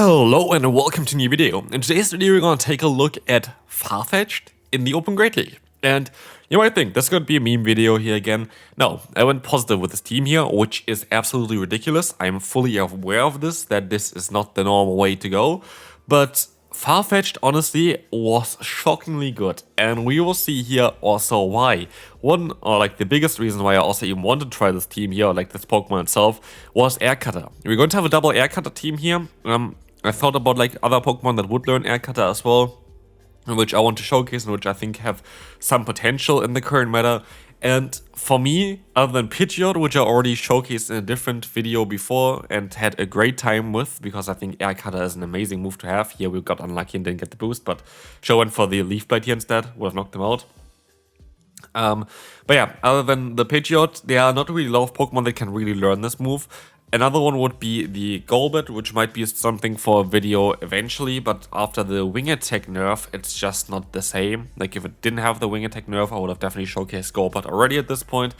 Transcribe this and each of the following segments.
Hello and welcome to a new video. In today's video we're going to take a look at Farfetch'd in the Open Great League. And you might think this is going to be a meme video here again. No, I went positive with this team here, which is absolutely ridiculous. I'm fully aware of this, that this is not the normal way to go. But Farfetch'd honestly was shockingly good, and we will see here also why. One, or like the biggest reason why I also even wanted to try this team here, or like this Pokemon itself, was Air Cutter. We're going to have a double Air Cutter team here. I thought about like other Pokemon that would learn Air Cutter as well, which I want to showcase and which I think have some potential in the current meta. And for me, other than Pidgeot, which I already showcased in a different video before and had a great time with, because I think Air Cutter is an amazing move to have. Here we got unlucky and didn't get the boost, but Show went for the Leaf Blade here instead, would have knocked them out. But yeah, other than the Pidgeot, there are not really a lot of Pokemon that can really learn this move. Another one would be the Golbat, which might be something for a video eventually, but after the Wing Attack nerf, it's just not the same. Like, if it didn't have the Wing Attack nerf, I would have definitely showcased Golbat already at this point.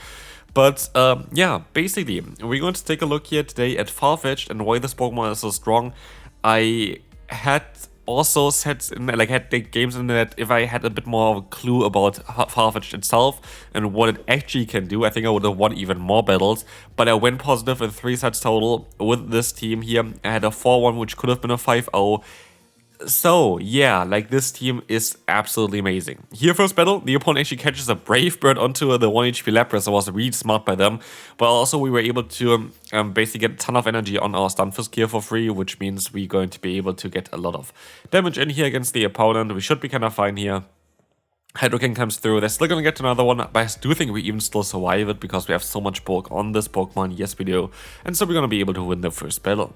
But yeah, basically, we're going to take a look here today at Farfetch'd and why this Pokemon is so strong. I had also said, had the games in that if I had a bit more of a clue about Farfetch'd itself and what it actually can do, I think I would have won even more battles. But I went positive in 3 sets total with this team here. I had a 4-1, which could have been a 5-0. So yeah, like, this team is absolutely amazing. Here, first battle, the opponent actually catches a Brave Bird onto the 1 HP Lapras. It was really smart by them. But also we were able to basically get a ton of energy on our Stunfisk here for free, which means we're going to be able to get a lot of damage in here against the opponent. We should be kind of fine here. Hydrokin comes through. They're still going to get another one, but I do think we even still survive it because we have so much bulk on this Pokemon. Yes, we do. And so we're going to be able to win the first battle.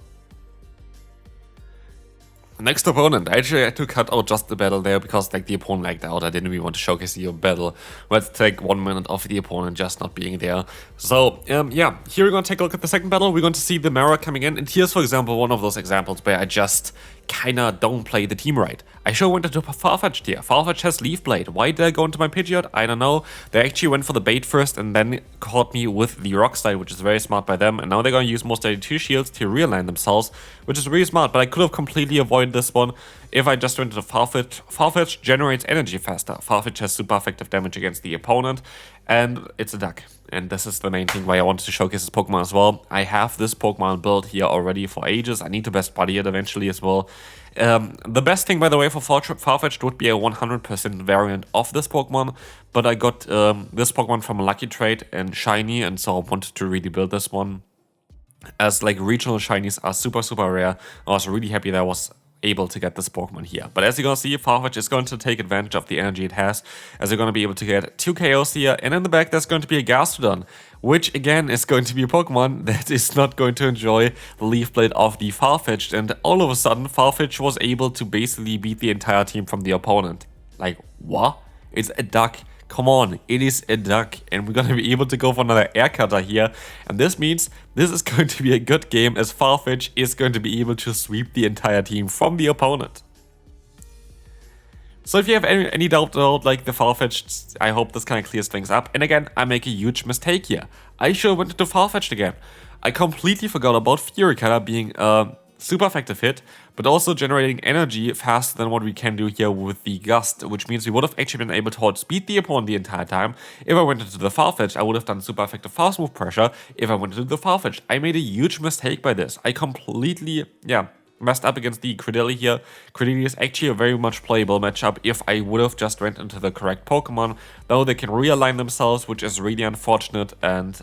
Next opponent, actually I had to cut out just the battle there because like the opponent lagged out. I didn't really want to showcase the battle. Let's take 1 minute off the opponent just not being there. So yeah, here we're going to take a look at the second battle. We're going to see the Mara coming in, and here's for example one of those examples where I just kinda don't play the team right. I sure went into Farfetch'd here. Farfetch'd has Leaf Blade. Why did I go into my Pidgeot? I don't know. They actually went for the bait first and then caught me with the Rock Slide, which is very smart by them. And now they're going to use most 82 shields to realign themselves, which is really smart. But I could have completely avoided this one if I just went into Farfetch'd. Farfetch'd generates energy faster. Farfetch'd has super effective damage against the opponent. And it's a duck. And this is the main thing why I wanted to showcase this Pokemon as well. I have this Pokemon built here already for ages. I need to best buddy it eventually as well. The best thing, by the way, for Farfetch'd would be a 100% variant of this Pokemon. But I got this Pokemon from a lucky trade and shiny, and so I wanted to really build this one. As like regional shinies are super rare, I was really happy that I was able to get this Pokemon here. But as you're going to see, Farfetch'd is going to take advantage of the energy it has, as you're going to be able to get 2 KOs here, and in the back there's going to be a Gastrodon, which again is going to be a Pokemon that is not going to enjoy the Leaf Blade of the Farfetch'd, and all of a sudden Farfetch'd was able to basically beat the entire team from the opponent. Like, what? It's a duck. Come on, it is a duck, and we're going to be able to go for another Air Cutter here, and this means this is going to be a good game as Farfetch'd is going to be able to sweep the entire team from the opponent. So if you have any doubt about like the Farfetch'd, I hope this kind of clears things up. And again, I make a huge mistake here. I should have went into Farfetch'd again. I completely forgot about Fury Cutter being a super effective hit, but also generating energy faster than what we can do here with the Gust, which means we would have actually been able to outspeed the opponent the entire time. If I went into the Farfetch'd, I would have done super effective fast move pressure. If I went into the Farfetch'd, I made a huge mistake by this. I completely, messed up against the Credilli here. Credilli is actually a very much playable matchup if I would have just went into the correct Pokemon, though they can realign themselves, which is really unfortunate. And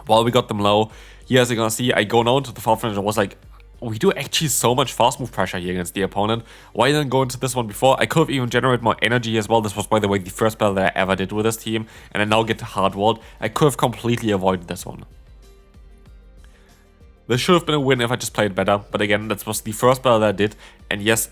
while we got them low, here as you're gonna see, I go now into the Farfetch'd and I was like, we do actually so much fast move pressure here against the opponent. Why didn't I go into this one before? I could have even generated more energy as well. This was, by the way, the first battle that I ever did with this team, and I now get to Hard Walled. I could have completely avoided this one. This should have been a win if I just played better, but again, that was the first battle that I did, and yes,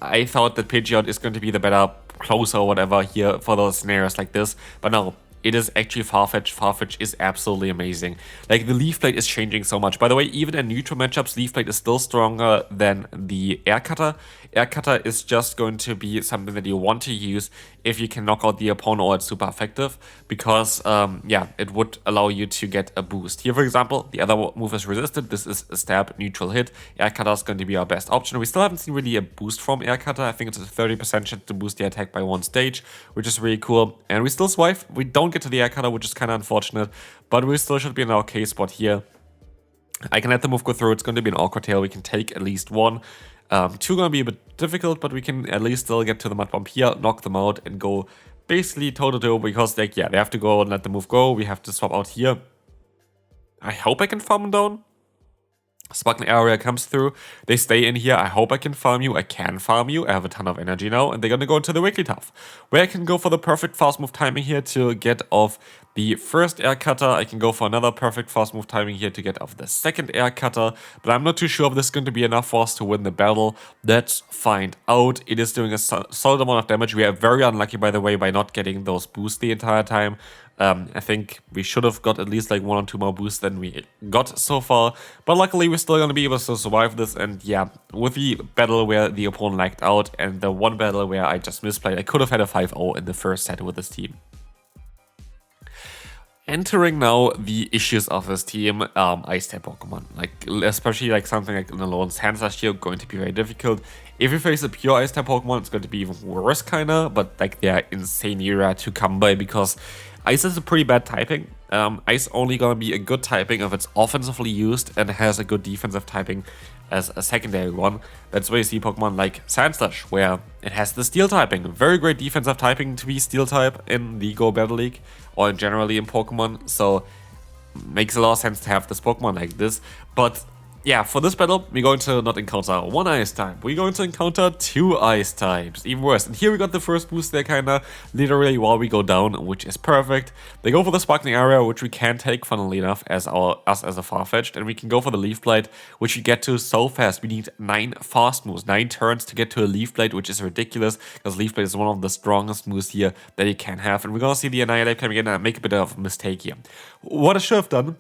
I thought that Pidgeot is going to be the better closer or whatever here for those scenarios like this, but no. it is actually Farfetch'd. Farfetch'd is absolutely amazing. Like, the Leaf Blade is changing so much. By the way, even in neutral matchups, Leaf Blade is still stronger than the Air Cutter. Air Cutter is just going to be something that you want to use if you can knock out the opponent or it's super effective, because, yeah, it would allow you to get a boost. Here, for example, the other move is resisted. This is a stab, neutral hit. Air Cutter is going to be our best option. We still haven't seen really a boost from Air Cutter. I think it's a 30% chance to boost the attack by 1 stage, which is really cool. And we still swipe. We don't get to the Air Cutter, which is kind of unfortunate, but we still should be in our K spot here. I can let the move go through. It's going to be an awkward tail. We can take at least 1. 2 going to be a bit difficult, but we can at least still get to the mud bomb here, knock them out, and go basically toe-to-toe, because, like, yeah, they have to go and let the move go. We have to swap out here. I hope I can farm them down. Sparkling area comes through. They stay in here. I hope I can farm you. I can farm you. I have a ton of energy now, and they're gonna go into the Wigglytuff, where I can go for the perfect fast move timing here to get off the first Air Cutter. I can go for another perfect fast move timing here to get off the second Air Cutter, but I'm not too sure if this is going to be enough for us to win the battle. Let's find out. It is doing a solid amount of damage. We are very unlucky, by the way, by not getting those boosts the entire time. I think we should have got at least like 1 or 2 more boosts than we got so far, but luckily we're still going to be able to survive this. And yeah, with the battle where the opponent lagged out and the one battle where I just misplayed, I could have had a 5-0 in the first set with this team. Entering now the issues of this team, Ice-type Pokemon, like especially like something like an alone Sandslash here, going to be very difficult. If you face a pure Ice-type Pokemon, it's going to be even worse kinda, but like they're insanely rare to come by because Ice is a pretty bad typing. Ice only gonna be a good typing if it's offensively used and has a good defensive typing as a secondary one. That's why you see Pokemon like Sandslash, where it has the Steel typing. Very great defensive typing to be Steel type in the Go Battle League, or generally in Pokemon, so makes a lot of sense to have this Pokemon like this. But yeah, for this battle, we're going to not encounter 1 Ice type, we're going to encounter 2 Ice types, even worse. And here we got the first boost there kinda, literally while we go down, which is perfect. They go for the Sparkling Area, which we can take, funnily enough, as us as a Farfetch'd, and we can go for the Leaf Blade, which we get to so fast. We need 9 fast moves, 9 turns to get to a Leaf Blade, which is ridiculous, because Leaf Blade is one of the strongest moves here that you can have. And we're gonna see the Annihilate coming in and make a bit of a mistake here. What I should have done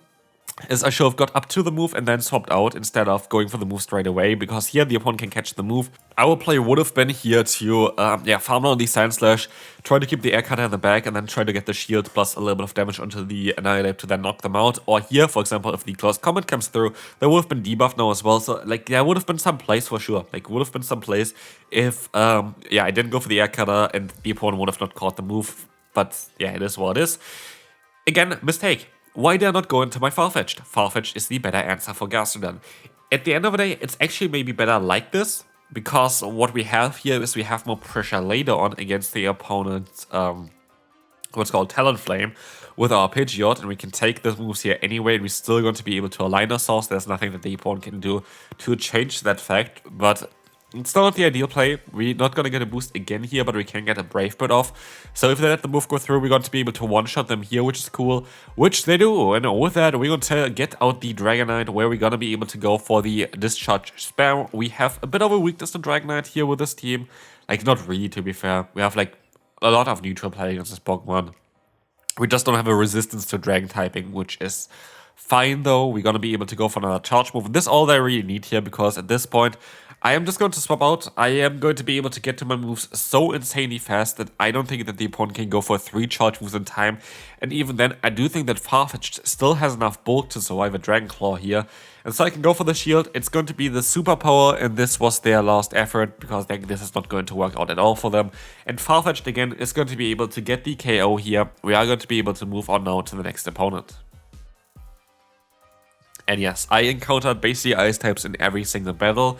is I should have got up to the move and then swapped out instead of going for the move straight away, because here the opponent can catch the move. Our play would have been here to farm down the Sandslash, try to keep the Air Cutter in the back, and then try to get the shield plus a little bit of damage onto the Annihilate to then knock them out. Or here, for example, if the Close Combat comes through, there would have been debuffed now as well. So like there would have been some place for sure. Like would have been some place if I didn't go for the Air Cutter and the opponent would have not caught the move. But yeah, it is what it is. Again, mistake. Why did I not go into my Farfetch'd? Farfetch'd is the better answer for Gastrodon. At the end of the day, it's actually maybe better like this, because what we have here is we have more pressure later on against the opponent's what's called Talonflame with our Pidgeot, and we can take the moves here anyway, and we're still going to be able to align ourselves. There's nothing that the opponent can do to change that fact, but it's still not the ideal play. We're not going to get a boost again here, but we can get a Brave Bird off. So if they let the move go through, we're going to be able to one-shot them here, which is cool, which they do. And with that, we're going to get out the Dragonite, where we're going to be able to go for the Discharge Spam. We have a bit of a weakness to Dragonite here with this team. Like, not really, to be fair. We have, like, a lot of neutral play against this Pokemon. We just don't have a resistance to Dragon typing, which is fine, though. We're going to be able to go for another Charge move. This is all I really need here, because at this point, I am just going to swap out. I am going to be able to get to my moves so insanely fast that I don't think that the opponent can go for 3 charge moves in time. And even then, I do think that Farfetch'd still has enough bulk to survive a Dragon Claw here. And so I can go for the shield. It's going to be the superpower, and this was their last effort, because this is not going to work out at all for them. And Farfetch'd again is going to be able to get the KO here. We are going to be able to move on now to the next opponent. And yes, I encountered basically Ice types in every single battle,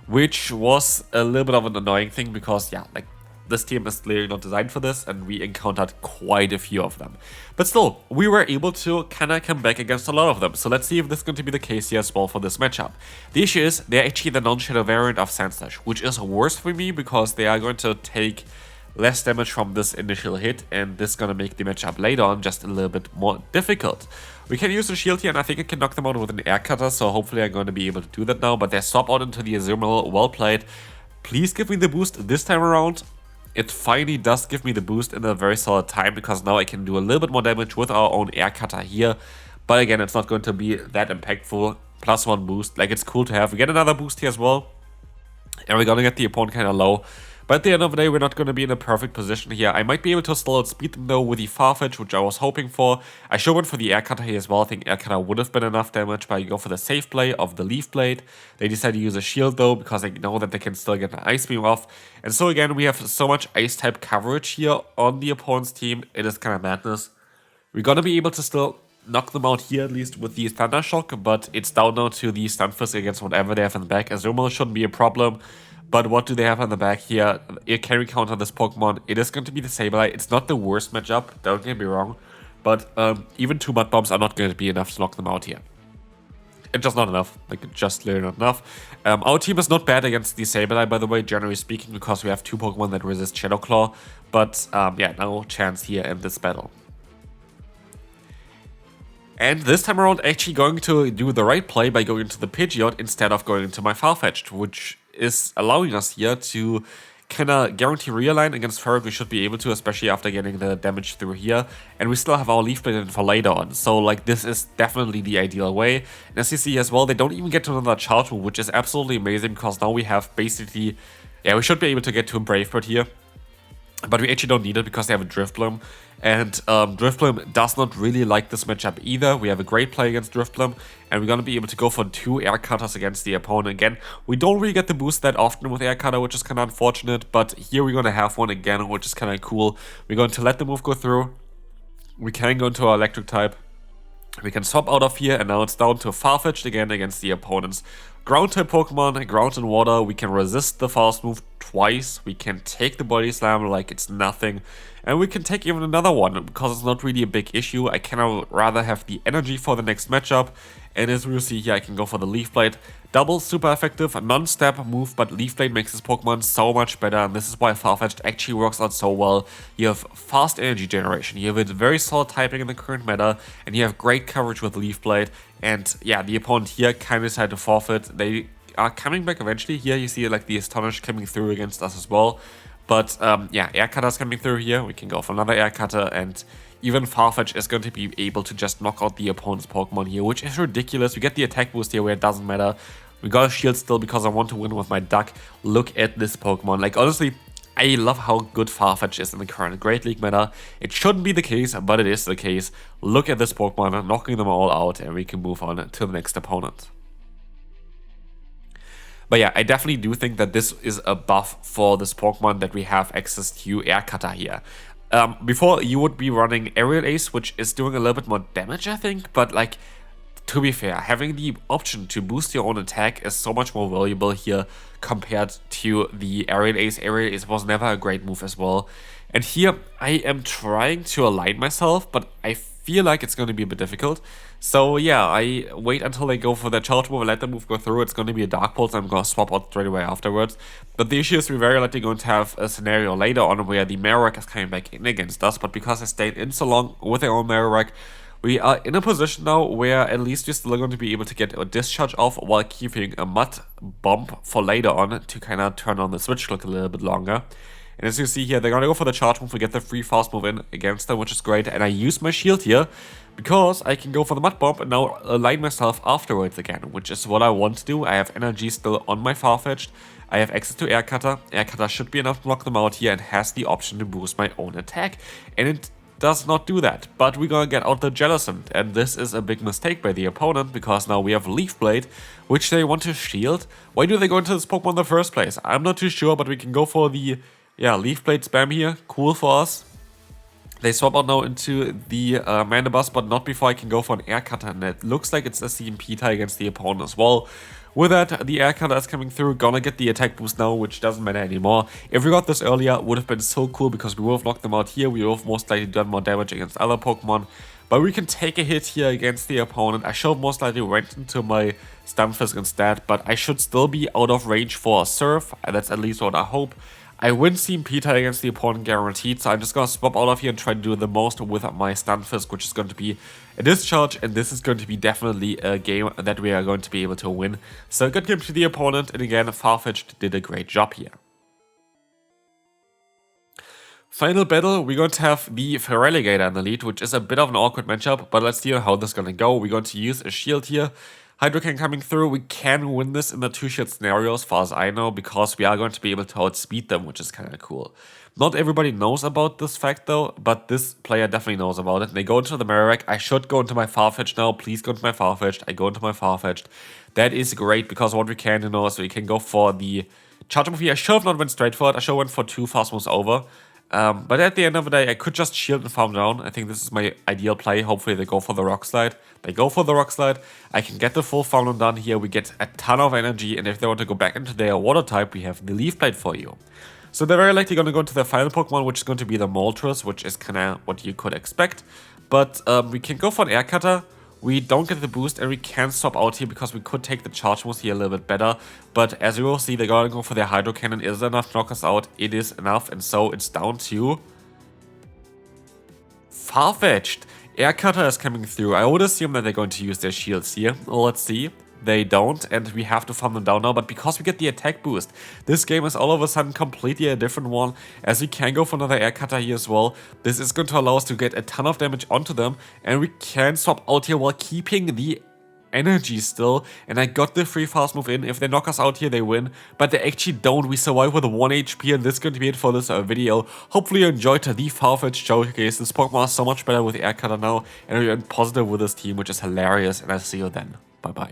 which was a little bit of an annoying thing, because yeah, like this team is clearly not designed for this, and we encountered quite a few of them. But still, we were able to kinda come back against a lot of them, so let's see if this is going to be the case here as well for this matchup. The issue is, they're actually the non-shadow variant of Sandslash, which is worse for me, because they are going to take less damage from this initial hit, and this is going to make the matchup later on just a little bit more difficult. We can use the shield here, and I think I can knock them out with an Air Cutter, so hopefully I'm going to be able to do that now. But they swap out into the Azumarill. Well played. Please give me the boost this time around. it finally does give me the boost in a very solid time, because now I can do a little bit more damage with our own air cutter here. But again, it's not going to be that impactful. +1 boost, like, it's cool to have. We get another boost here as well, and we're gonna get the opponent kind of low. But at the end of the day, we're not going to be in a perfect position here. I might be able to still outspeed them though with the Farfetch'd, which I was hoping for. I should went for the air cutter here as well. I think air cutter would have been enough damage, but I go for the safe play of the leaf blade. They decide to use a shield though, because they know that they can still get an ice beam off. And so again, we have so much ice type coverage here on the opponent's team. It is kind of madness. We're going to be able to still knock them out here, at least with the Thunder Shock, but it's down now to the Stunfisk against whatever they have in the back. Azumarill shouldn't be a problem. But what do they have on the back here? It can counter this Pokemon. It is going to be the Sableye. It's not the worst matchup, don't get me wrong. But even 2 Mud Bombs are not going to be enough to knock them out here. It's just not enough. Like, just literally not enough. Our team is not bad against the Sableye, by the way, generally speaking, because we have 2 Pokemon that resist Shadow Claw. But yeah, no chance here in this battle. And this time around, actually going to do the right play by going into the Pidgeot instead of going into my Farfetch'd, which is allowing us here to kind of guarantee realign against Ferret. We should be able to, especially after getting the damage through here. And we still have our Leaf Blade in for later on. So, like, this is definitely the ideal way. And as you see as well, they don't even get to another Charge Move, which is absolutely amazing, because now we have basically... Yeah, we should be able to get to a Brave Bird here. But we actually don't need it because they have a Drifblim. And Drifblim does not really like this matchup either. We have a great play against Drifblim. And we're going to be able to go for 2 Air Cutters against the opponent. Again, we don't really get the boost that often with Air Cutter, which is kind of unfortunate. But here we're going to have one again, which is kind of cool. We're going to let the move go through. We can go into our Electric type. We can swap out of here, and now it's down to Farfetch'd again against the opponent's ground type Pokemon, ground and water. We can resist the fast move twice. We can take the body slam like it's nothing. And we can take even another one, because it's not really a big issue. I kind rather have the energy for the next matchup. And as we'll see here, I can go for the Leaf Blade. Double super effective, non-step move, but Leaf Blade makes this Pokemon so much better. And this is why Farfetch'd actually works out so well. You have fast energy generation, you have a very solid typing in the current meta, and you have great coverage with Leaf Blade. And yeah, the opponent here kind of decided to forfeit. They are coming back eventually. Here you see like the Astonish coming through against us as well. But yeah, Air Cutter's coming through here. We can go for another Air Cutter, and even Farfetch'd is going to be able to just knock out the opponent's Pokemon here, which is ridiculous. We get the attack boost here where it doesn't matter. We got a shield still because I want to win with my Duck. Look at this Pokemon. Like, honestly, I love how good Farfetch'd is in the current Great League meta. It shouldn't be the case, but it is the case. Look at this Pokemon, knocking them all out, and we can move on to the next opponent. But yeah, I definitely do think that this is a buff for this Pokemon, that we have access to Air Cutter here. Before, you would be running Aerial Ace, which is doing a little bit more damage, I think, but like, to be fair, having the option to boost your own attack is so much more valuable here compared to the Aerial Ace. Aerial Ace was never a great move as well. And here, I am trying to align myself, but I feel like it's going to be a bit difficult. So yeah, I wait until they go for their charge move and let the move go through. It's going to be a Dark Pulse, I'm going to swap out straight away afterwards. But the issue is we're very likely going to have a scenario later on where the Marowak is coming back in against us. But because I stayed in so long with their own Marowak, we are in a position now where at least we're still going to be able to get a discharge off while keeping a Mud Bomb for later on to kind of turn on the switch clock a little bit longer. And as you see here, they're going to go for the charge move to get the free fast move in against them, which is great. And I use my shield here because I can go for the Mud Bomb and now align myself afterwards again, which is what I want to do. I have energy still on my Farfetch'd. I have access to Air Cutter. Air Cutter should be enough to knock them out here and has the option to boost my own attack. And it does not do that, but we're gonna get out the Jellicent, and this is a big mistake by the opponent because now we have Leaf Blade, which they want to shield. Why do they go into this Pokemon in the first place? I'm not too sure, but we can go for the Leaf Blade spam here. Cool for us. They swap out now into the Mandibuzz, but not before I can go for an Air Cutter, and it looks like it's a CMP tie against the opponent as well. With that, the Air Cutter is coming through, gonna get the attack boost now, which doesn't matter anymore. If we got this earlier, would have been so cool because we would have knocked them out here, we would have most likely done more damage against other Pokemon. But we can take a hit here against the opponent. I should have most likely went into my Stunfisk instead, but I should still be out of range for a Surf, and that's at least what I hope. I win CMP tie against the opponent guaranteed, so I'm just gonna swap out of here and try to do the most with my Stunfisk, which is going to be a discharge, and this is going to be definitely a game that we are going to be able to win. So good game to the opponent, and again, Farfetch'd did a great job here. Final battle, we're going to have the Feraligatr in the lead, which is a bit of an awkward matchup, but let's see how this is going to go. We're going to use a shield here. Hydro Cannon coming through. We can win this in the 2-shield scenario as far as I know, because we are going to be able to outspeed them, which is kind of cool. Not everybody knows about this fact though, but this player definitely knows about it. They go into the Marowak. I should go into my Farfetch'd now. Please go into my Farfetch'd. I go into my Farfetch'd. That is great, because what we can do now is we can go for the charge move here. I should have not went straight for it. I should have went for 2 fast moves over. But at the end of the day, I could just shield and farm down. I think this is my ideal play. Hopefully they go for the Rock Slide. They go for the Rock Slide. I can get the full farm down done here. We get a ton of energy. And if they want to go back into their water type, we have the Leaf Blade for you. So they're very likely going to go into their final Pokemon, which is going to be the Moltres, which is kind of what you could expect. But we can go for an Air Cutter. We don't get the boost, and we can swap out here because we could take the charge moves here a little bit better. But as you will see, they're going to go for their Hydro Cannon. Is it enough to knock us out? It is enough, and so it's down to Farfetch'd. Air Cutter is coming through. I would assume that they're going to use their shields here. Let's see. They don't, and we have to farm them down now, but because we get the attack boost, this game is all of a sudden completely a different one, as we can go for another Air Cutter here as well. This is going to allow us to get a ton of damage onto them, and we can swap out here while keeping the energy still, and I got the free fast move in. If they knock us out here, they win, but they actually don't. We survive with 1 HP, and this is going to be it for this video. Hopefully you enjoyed the Farfetch'd showcase. This Pokemon is so much better with Air Cutter now, and we're positive with this team, which is hilarious, and I'll see you then. Bye bye.